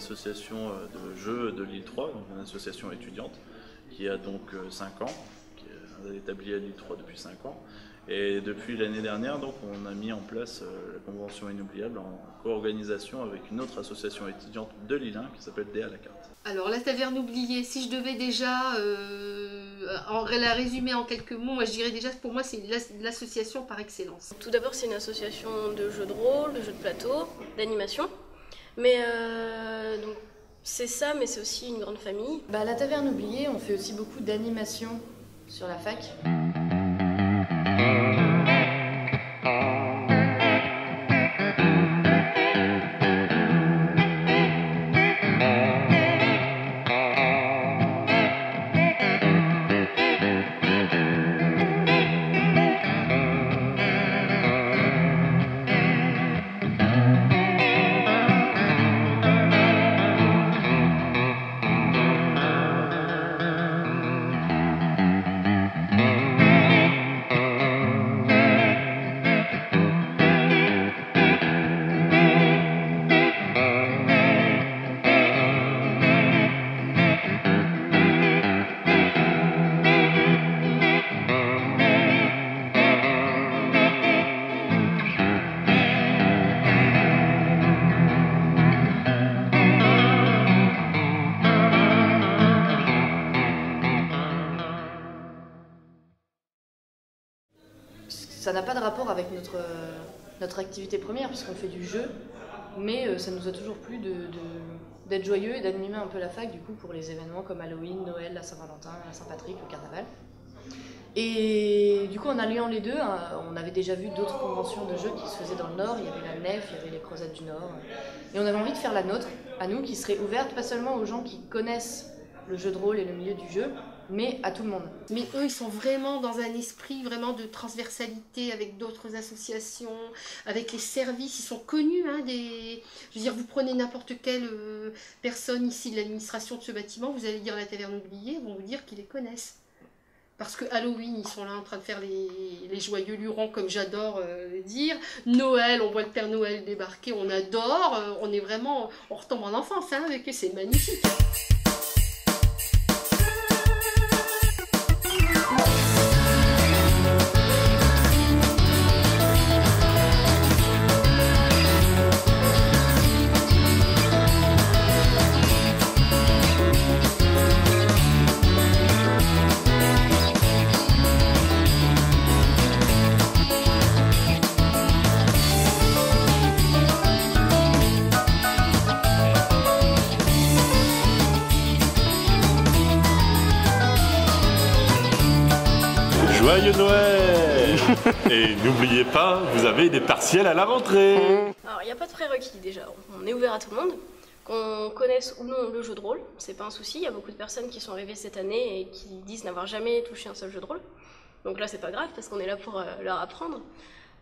l'association de jeux de l'île 3, donc une association étudiante qui a donc 5 ans, qui est établie à l'île 3 depuis 5 ans. Et depuis l'année dernière, donc, on a mis en place la convention inoubliable en co-organisation avec une autre association étudiante de l'île 1 qui s'appelle Dé à la carte. Alors la taverne oubliée, si je devais déjà la résumer en quelques mots, moi je dirais déjà pour moi c'est l'association par excellence. Tout d'abord c'est une association de jeux de rôle, de jeux de plateau, d'animation. Mais donc c'est ça, mais c'est aussi une grande famille. La taverne oubliée, on fait aussi beaucoup d'animation sur la fac. Ça n'a pas de rapport avec notre activité première puisqu'on fait du jeu, mais ça nous a toujours plu d'être joyeux et d'animer un peu la fac du coup pour les événements comme Halloween, Noël, la Saint-Valentin, la Saint-Patrick, le Carnaval. Et du coup en alliant les deux, on avait déjà vu d'autres conventions de jeux qui se faisaient dans le Nord, il y avait la Nef, il y avait les Croisades du Nord, et on avait envie de faire la nôtre, à nous, qui serait ouverte pas seulement aux gens qui connaissent le jeu de rôle et le milieu du jeu, mais à tout le monde. Mais eux, ils sont vraiment dans un esprit vraiment de transversalité avec d'autres associations, avec les services, ils sont connus. Je veux dire, vous prenez n'importe quelle personne ici de l'administration de ce bâtiment, vous allez dire la taverne oubliée, ils vont vous dire qu'ils les connaissent. Parce que Halloween, ils sont là en train de faire les joyeux lurons, comme j'adore dire. Noël, on voit le Père Noël débarquer, on adore, on est vraiment, on retombe en enfance avec eux, c'est magnifique. Joyeux Noël! Et n'oubliez pas, vous avez des partiels à la rentrée! Alors il n'y a pas de prérequis déjà, on est ouvert à tout le monde. Qu'on connaisse ou non le jeu de rôle, c'est pas un souci, il y a beaucoup de personnes qui sont arrivées cette année et qui disent n'avoir jamais touché un seul jeu de rôle. Donc là c'est pas grave parce qu'on est là pour leur apprendre.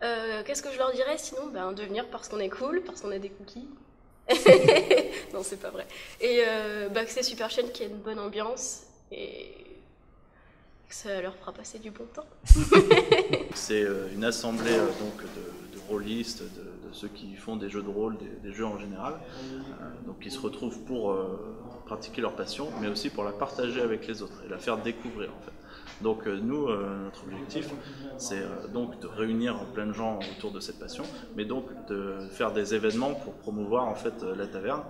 Qu'est-ce que je leur dirais sinon? De venir parce qu'on est cool, parce qu'on a des cookies. Non c'est pas vrai. Et que c'est super chill, qu'il y a une bonne ambiance et que ça leur fera passer du bon temps. C'est une assemblée donc de rôlistes, de ceux qui font des jeux de rôle, des jeux en général, donc qui se retrouvent pour pratiquer leur passion, mais aussi pour la partager avec les autres et la faire découvrir en fait. Donc nous, notre objectif, c'est donc de réunir plein de gens autour de cette passion, mais donc de faire des événements pour promouvoir en fait la taverne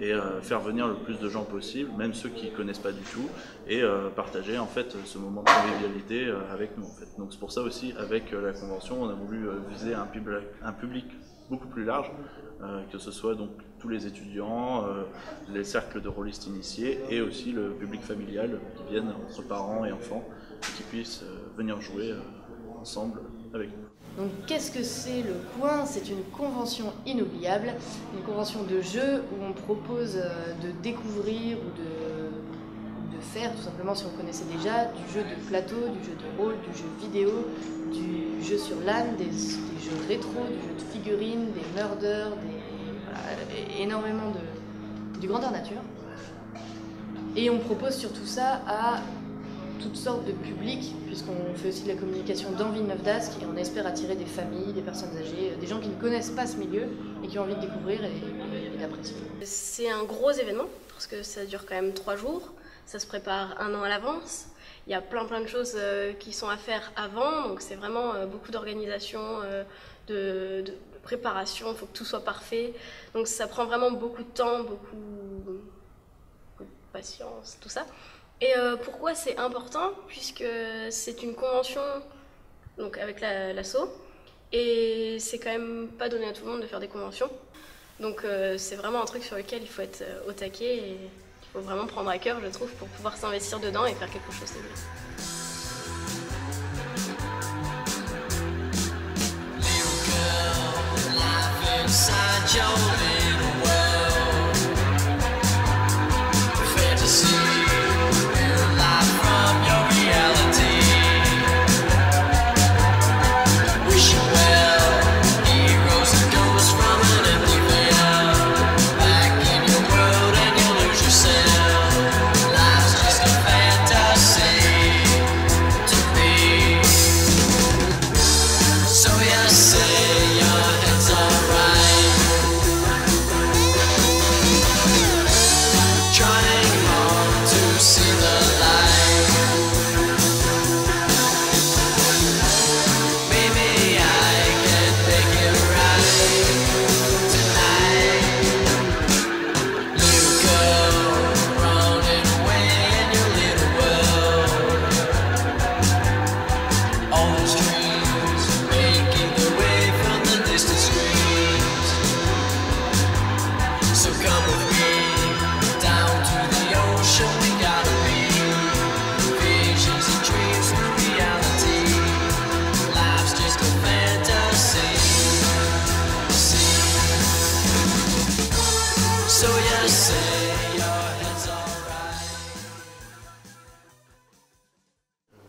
et faire venir le plus de gens possible, même ceux qui ne connaissent pas du tout, et partager en fait ce moment de convivialité avec nous en fait. Donc c'est pour ça aussi, avec la convention, on a voulu viser un public beaucoup plus large, que ce soit donc tous les étudiants, les cercles de rôlistes initiés et aussi le public familial qui viennent entre parents et enfants qui puissent venir jouer ensemble avec nous. Donc qu'est-ce que c'est le Coin? C'est une convention inoubliable, une convention de jeu où on propose de découvrir ou de faire, tout simplement si on connaissait déjà, du jeu de plateau, du jeu de rôle, du jeu vidéo, du jeu sur LAN, des jeux rétro, du jeu de figurines, des murders, énormément du grandeur nature. Et on propose surtout ça à toutes sortes de publics, puisqu'on fait aussi de la communication dans Villeneuve d'Ascq et on espère attirer des familles, des personnes âgées, des gens qui ne connaissent pas ce milieu et qui ont envie de découvrir et d'apprécier. C'est un gros événement parce que ça dure quand même 3 jours, ça se prépare 1 an à l'avance. Il y a plein de choses qui sont à faire avant, donc c'est vraiment beaucoup d'organisation, de préparation, il faut que tout soit parfait. Donc ça prend vraiment beaucoup de temps, beaucoup de patience, tout ça. Et pourquoi c'est important? Puisque c'est une convention donc avec l'asso, et c'est quand même pas donné à tout le monde de faire des conventions. Donc c'est vraiment un truc sur lequel il faut être au taquet et il faut vraiment prendre à cœur, je trouve, pour pouvoir s'investir dedans et faire quelque chose de bien.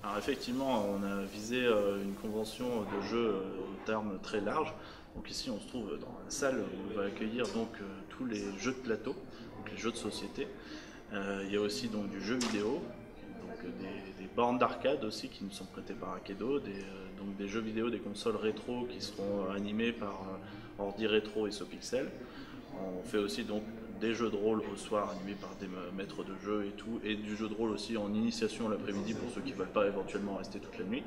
Alors effectivement, on a visé une convention de jeux au terme très large. Donc ici, on se trouve dans la salle où on va accueillir donc tous les jeux de plateau, donc les jeux de société. Il y a aussi donc du jeu vidéo, donc des bornes d'arcade aussi qui nous sont prêtées par Akedo, donc des jeux vidéo, des consoles rétro qui seront animées par Ordi Rétro et Sopixel. On fait aussi donc des jeux de rôle au soir animés par des maîtres de jeu et tout, et du jeu de rôle aussi en initiation l'après-midi pour ceux qui ne veulent pas éventuellement rester toute la nuit.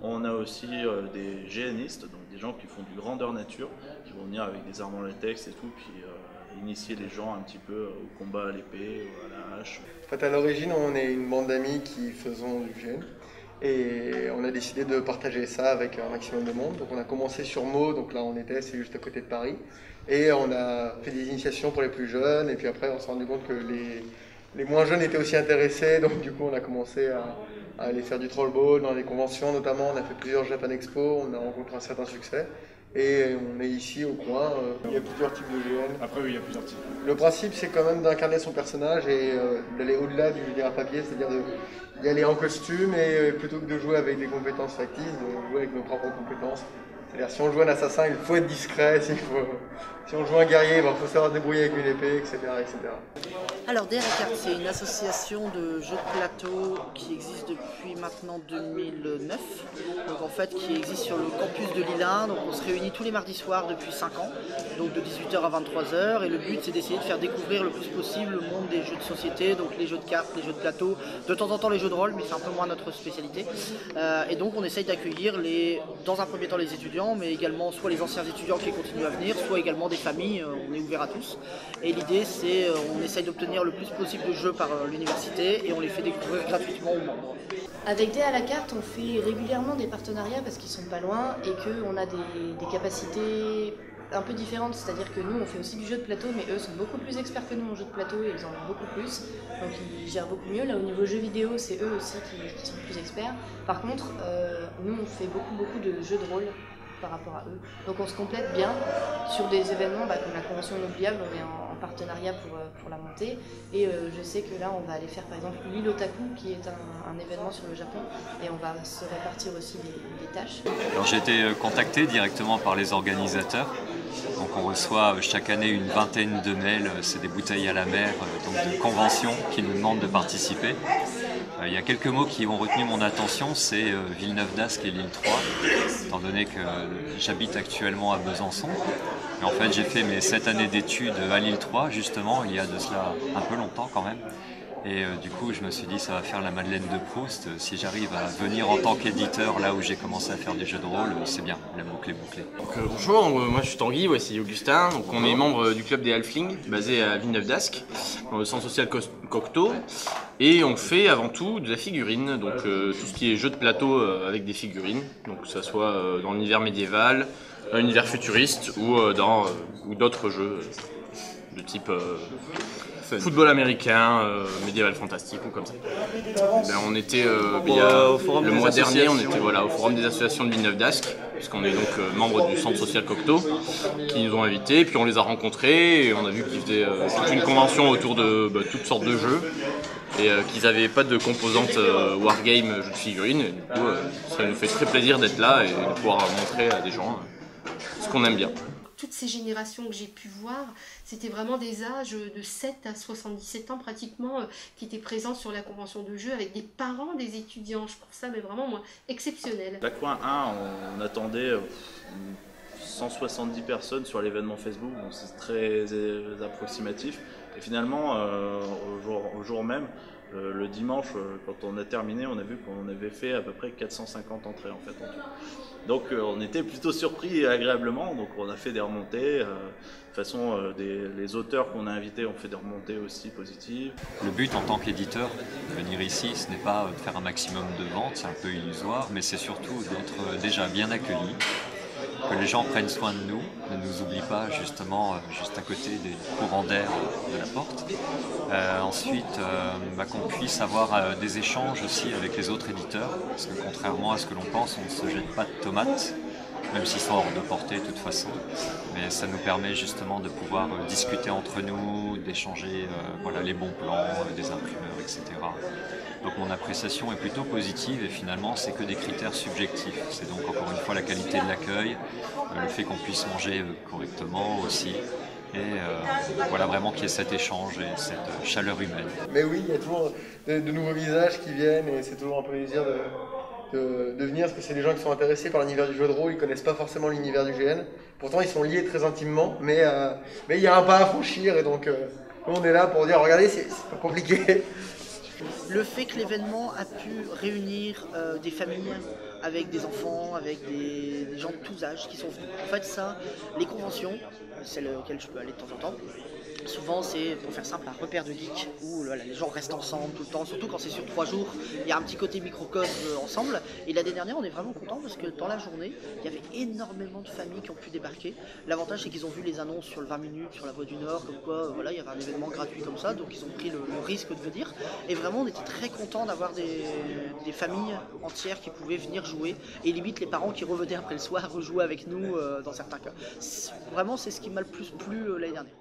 On a aussi des GNistes, donc des gens qui font du grandeur nature, qui vont venir avec des armes en latex et tout, puis initier les gens un petit peu au combat à l'épée, à la hache. En fait, à l'origine, on est une bande d'amis qui faisons du GN. Et on a décidé de partager ça avec un maximum de monde. Donc on a commencé sur Meaux, donc là on était, c'est juste à côté de Paris. Et on a fait des initiations pour les plus jeunes, et puis après on s'est rendu compte que les moins jeunes étaient aussi intéressés, donc du coup on a commencé à aller faire du trollball dans les conventions notamment. On a fait plusieurs Japan Expo, on a rencontré un certain succès. Et on est ici au coin, il y a plusieurs types de GN. Après oui, il y a plusieurs types. Le principe c'est quand même d'incarner son personnage et d'aller au-delà du délire à papier, c'est-à-dire d'y aller en costume et plutôt que de jouer avec des compétences factices, de jouer avec nos propres compétences. C'est-à-dire si on joue un assassin, il faut être discret, si on joue un guerrier, il faut savoir se débrouiller avec une épée, etc. etc. Alors DA La Carte, c'est une association de jeux de plateau qui existe depuis maintenant 2009, donc en fait qui existe sur le campus de Lille 1, donc on se réunit tous les mardis soirs depuis 5 ans, donc de 18h à 23h, et le but c'est d'essayer de faire découvrir le plus possible le monde des jeux de société, donc les jeux de cartes, les jeux de plateau, de temps en temps les jeux de rôle, mais c'est un peu moins notre spécialité, et donc on essaye d'accueillir dans un premier temps les étudiants, mais également soit les anciens étudiants qui continuent à venir, soit également des familles, on est ouvert à tous, et l'idée c'est on essaye d'obtenir le plus possible de jeux par l'université et on les fait découvrir gratuitement aux membres. Avec Dés à la carte, on fait régulièrement des partenariats parce qu'ils sont pas loin et qu'on a des capacités un peu différentes, c'est-à-dire que nous on fait aussi du jeu de plateau, mais eux sont beaucoup plus experts que nous en jeu de plateau et ils en ont beaucoup plus, donc ils gèrent beaucoup mieux. Là au niveau jeux vidéo, c'est eux aussi qui sont plus experts. Par contre, nous on fait beaucoup de jeux de rôle par rapport à eux. Donc on se complète bien sur des événements comme la convention inoubliable, on est en partenariat pour la montée. Et je sais que là on va aller faire par exemple l'île Otaku qui est un événement sur le Japon et on va se répartir aussi des tâches. Alors j'ai été contacté directement par les organisateurs. Donc on reçoit chaque année une vingtaine de mails, c'est des bouteilles à la mer, donc de conventions qui nous demandent de participer. Il y a quelques mots qui ont retenu mon attention, c'est Villeneuve d'Ascq et l'île 3, étant donné que j'habite actuellement à Besançon. Et en fait, j'ai fait mes 7 années d'études à Lille 3, justement, il y a de cela un peu longtemps quand même. Et du coup, je me suis dit, ça va faire la Madeleine de Proust. Si j'arrive à venir en tant qu'éditeur là où j'ai commencé à faire du jeu de rôle, c'est bien, la boucle est bouclée. Bonjour, moi je suis Tanguy, voici Augustin. Donc, on est membre du club des Halflings, basé à Villeneuve-d'Ascq, dans le centre social Cocteau. Et on fait avant tout de la figurine, donc tout ce qui est jeu de plateau avec des figurines, donc que ce soit dans l'univers médiéval, dans l'univers futuriste ou dans d'autres jeux de type football américain, médiéval fantastique ou comme ça. On était le mois dernier, on était au forum des associations de Villeneuve-d'Ascq, puisqu'on est donc membre du centre social Cocteau, qui nous ont invités, et puis on les a rencontrés et on a vu qu'ils faisaient toute une convention autour de toutes sortes de jeux. Et qu'ils n'avaient pas de composante wargame, jeu de figurines. Et du coup, ça nous fait très plaisir d'être là et de pouvoir montrer à des gens ce qu'on aime bien. Toutes ces générations que j'ai pu voir, c'était vraiment des âges de 7 à 77 ans pratiquement qui étaient présents sur la convention de jeu avec des parents des étudiants. Je trouve ça mais vraiment moi, exceptionnel. La Coin 1, on attendait 170 personnes sur l'événement Facebook, donc c'est très approximatif. Et finalement, au jour même, le dimanche, quand on a terminé, on a vu qu'on avait fait à peu près 450 entrées en fait. Donc on était plutôt surpris agréablement, donc on a fait des remontées. De toute façon, les auteurs qu'on a invités ont fait des remontées aussi positives. Le but en tant qu'éditeur, venir ici, ce n'est pas de faire un maximum de ventes, c'est un peu illusoire, mais c'est surtout d'être déjà bien accueillis, que les gens prennent soin de nous, ne nous oublient pas justement juste à côté des courants d'air de la porte. Ensuite, qu'on puisse avoir des échanges aussi avec les autres éditeurs, parce que contrairement à ce que l'on pense, on ne se jette pas de tomates, même s'ils sont hors de portée de toute façon. Mais ça nous permet justement de pouvoir discuter entre nous, d'échanger les bons plans, des imprimeurs, etc. Donc mon appréciation est plutôt positive et finalement c'est que des critères subjectifs. C'est donc encore une fois la qualité de l'accueil, le fait qu'on puisse manger correctement aussi. Et vraiment qu'il y ait cet échange et cette chaleur humaine. Mais oui, il y a toujours de nouveaux visages qui viennent et c'est toujours un plaisir de venir parce que c'est des gens qui sont intéressés par l'univers du jeu de rôle, ils ne connaissent pas forcément l'univers du GN. Pourtant ils sont liés très intimement, mais il y a un pas à franchir et donc nous on est là pour dire regardez c'est pas compliqué. Le fait que l'événement a pu réunir des familles avec des enfants, avec des gens de tous âges qui sont venus. En fait ça, les conventions, celles auxquelles je peux aller de temps en temps, souvent c'est, pour faire simple, un repère de geeks où les gens restent ensemble tout le temps, surtout quand c'est sur 3 jours, il y a un petit côté microcosme ensemble. Et l'année dernière on est vraiment content parce que dans la journée, il y avait énormément de familles qui ont pu débarquer. L'avantage c'est qu'ils ont vu les annonces sur le 20 minutes, sur la Voix du Nord, comme quoi il y avait un événement gratuit comme ça, donc ils ont pris le risque de venir. Et vraiment on était très contents d'avoir des familles entières qui pouvaient venir jouer et limite les parents qui revenaient après le soir rejouer avec nous dans certains cas. Vraiment c'est ce qui m'a le plus plu l'année dernière.